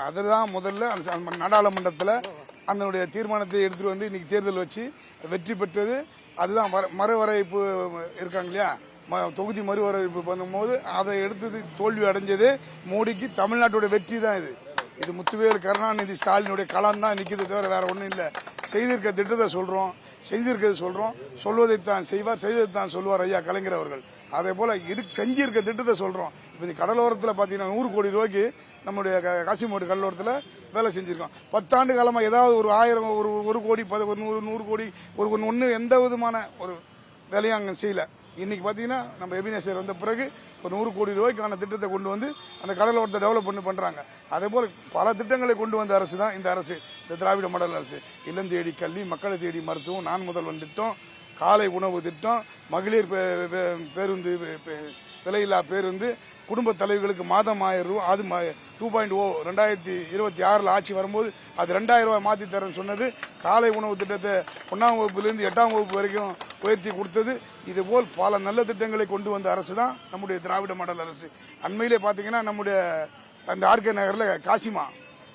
அதுதான் முதல்ல நாடாளுமன்றத்தில் அதனுடைய தீர்மானத்தை எடுத்துட்டு வந்து இன்னைக்கு தேர்தல் வச்சு வெற்றி பெற்றது. அதுதான் மறுவரைப்பு இருக்காங்க இல்லையா, தொகுதி மறுவரைப்பு பண்ணும்போது அதை எடுத்தது தோல்வி அடைஞ்சது. மோடிக்கு தமிழ்நாட்டுடைய வெற்றி தான் இது. இது முத்துவேல் கருணாநிதி ஸ்டாலினுடைய களம் தான் நிற்கிறது, தவிர வேற ஒன்றும் இல்லை. செய்திருக்க திட்டத்தை சொல்றோம், செய்திருக்கிறது சொல்றோம், சொல்வதைத்தான் செய்வார், செய்வதைத்தான் சொல்வார் ஐயா கலைஞர் அவர்கள். அதே போல செஞ்சிருக்க திட்டத்தை சொல்றோம். இப்போ கடலோரத்தில் பார்த்தீங்கன்னா 100 கோடி ரூபாய்க்கு நம்முடைய காசிமேடு கடலோரத்தில் வேலை செஞ்சிருக்கோம். 10 ஆண்டு காலமாக ஏதாவது ஒரு 1000 ஒரு கோடி 100 கோடி ஒன்று எந்த விதமான ஒரு வேலையும் அங்கே செய்யல. இன்னைக்கு பார்த்தீங்கன்னா நம்ம எபினேசர் வந்த பிறகு ஒரு 100 கோடி ரூபாய்க்கான திட்டத்தை கொண்டு வந்து அந்த கடலோரத்தை டெவலப் பண்றாங்க. அதே போல பல திட்டங்களை கொண்டு வந்த அரசு தான் இந்த அரசு, இந்த திராவிட மாடல் அரசு. இல்லம் தேடி கல்வி, மக்களை தேடி மருத்துவம், நான் முதல்வன் திட்டம், காலை உணவு திட்டம், மகளிர் பேருந்து, விலையில்லா பேருந்து, குடும்ப தலைவர்களுக்கு மாதம் 1000 ரூபாய். அது 2.0 2026 ஆட்சி வரும்போது அது 2000 ரூபாய் மாற்றி தரேன்னு சொன்னது. காலை உணவு திட்டத்தை 1ஆம் வகுப்பிலிருந்து 8ஆம் வகுப்பு வரைக்கும் உயர்த்தி கொடுத்தது. இதுபோல் பல நல்ல திட்டங்களை கொண்டு வந்த அரசு தான் நம்முடைய திராவிட மாடல் அரசு. அண்மையிலே பார்த்தீங்கன்னா நம்முடைய அந்த ஆர்கே நகரில் காசிமா,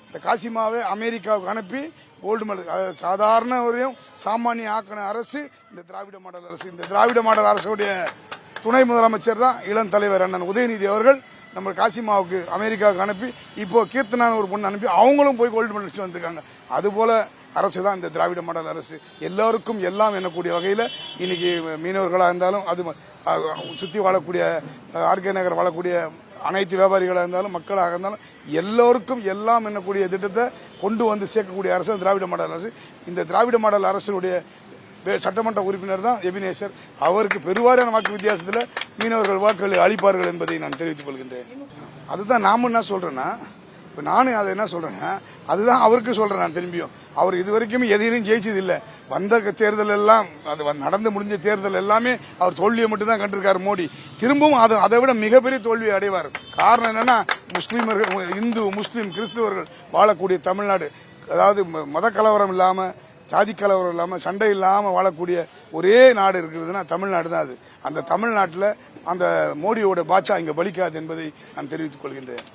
இந்த காசிமாவை அமெரிக்காவுக்கு அனுப்பி கோல்டு மெடல் சாதாரண வரையும் சாமானிய ஆக்கின அரசு இந்த திராவிட மாடல் அரசு. இந்த திராவிட மாடல் அரசுடைய துணை முதலமைச்சர் தான் இளம் தலைவர் அண்ணன் உதயநிதி அவர்கள். நம்ம காசிமாவுக்கு அமெரிக்காவுக்கு அனுப்பி இப்போ கீர்த்தனான ஒரு பொண்ணு அனுப்பி அவங்களும் போய் கோல்டு மெடல் வந்திருக்காங்க. அதுபோல அரசு தான் இந்த திராவிட மாடல் அரசு. எல்லாருக்கும் எல்லாம் எண்ணக்கூடிய வகையில் இன்னைக்கு மீனவர்களாக இருந்தாலும், அது சுற்றி வாழக்கூடிய ஆர்கே நகர் வாழக்கூடிய அனைத்து வியாபாரிகளாக இருந்தாலும், மக்களாக இருந்தாலும் எல்லோருக்கும் எல்லாம் என்னக்கூடிய திட்டத்தை கொண்டு வந்து சேர்க்கக்கூடிய அரசு திராவிட மாடல் அரசு. இந்த திராவிட மாடல் அரசுடைய சட்டமன்ற உறுப்பினர் தான் எபினேசர். அவருக்கு பெருவாரியான வாக்கு வித்தியாசத்தில் மீனவர்கள் வாக்குகளை அளிப்பார்கள் என்பதை நான் தெரிவித்துக் கொள்கின்றேன். அதுதான் நாம என்ன சொல்றேன்னா, இப்போ நானும் அதை என்ன சொல்றேன்னா, அதுதான் அவருக்கு சொல்றேன். நான் திரும்பியும் அவர் இதுவரைக்கும் எதையும் ஜெயிச்சது இல்லை. வந்த தேர்தல் எல்லாம், அது நடந்து முடிஞ்ச தேர்தல் எல்லாமே அவர் தோல்வியை மட்டும் தான் கண்டிருக்காரு மோடி. திரும்பவும் அதை விட மிகப்பெரிய தோல்வியை அடைவார். காரணம் என்னன்னா, முஸ்லீமர்கள், இந்து, முஸ்லீம், கிறிஸ்துவர்கள் வாழக்கூடிய தமிழ்நாடு, அதாவது மத கலவரம் இல்லாம, சாதி கலவரம் இல்லாமல், சண்டை இல்லாமல் வாழக்கூடிய ஒரே நாடு இருக்கிறதுனா தமிழ்நாடு தான். அது அந்த தமிழ்நாட்டில் அந்த மோடியோட பாட்சா இங்கே பலிக்காது என்பதை நான் தெரிவித்துக் கொள்கின்றேன்.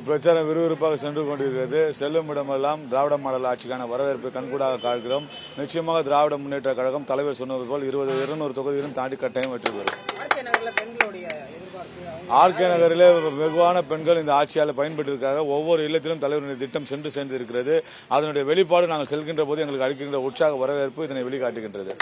பிரச்சாரம் விறுவிறுப்பாக சென்று கொண்டிருக்கிறது. செல்லும் இடமெல்லாம் திராவிட மாடல் ஆட்சிக்கான வரவேற்பை கண்கூடாக காண்கிறோம். நிச்சயமாக திராவிட முன்னேற்ற கழகம் தலைவர் சொன்னது போல் 200 தொகுதியிலும் தாண்டி கட்டாயம் வெற்றி பெறும். ஆர்கே நகரிலே வெகுவான பெண்கள் இந்த ஆட்சியால் பயன்பெற்றிருக்காங்க. ஒவ்வொரு இல்லத்திலும் தலைவருடைய திட்டம் சென்று சேர்ந்து இருக்கிறது. அதனுடைய வெளிப்பாடு நாங்கள் செல்கின்ற போது எங்களுக்கு அளிக்கின்ற உற்சாக வரவேற்பு இதனை வெளிக்காட்டுகின்றது.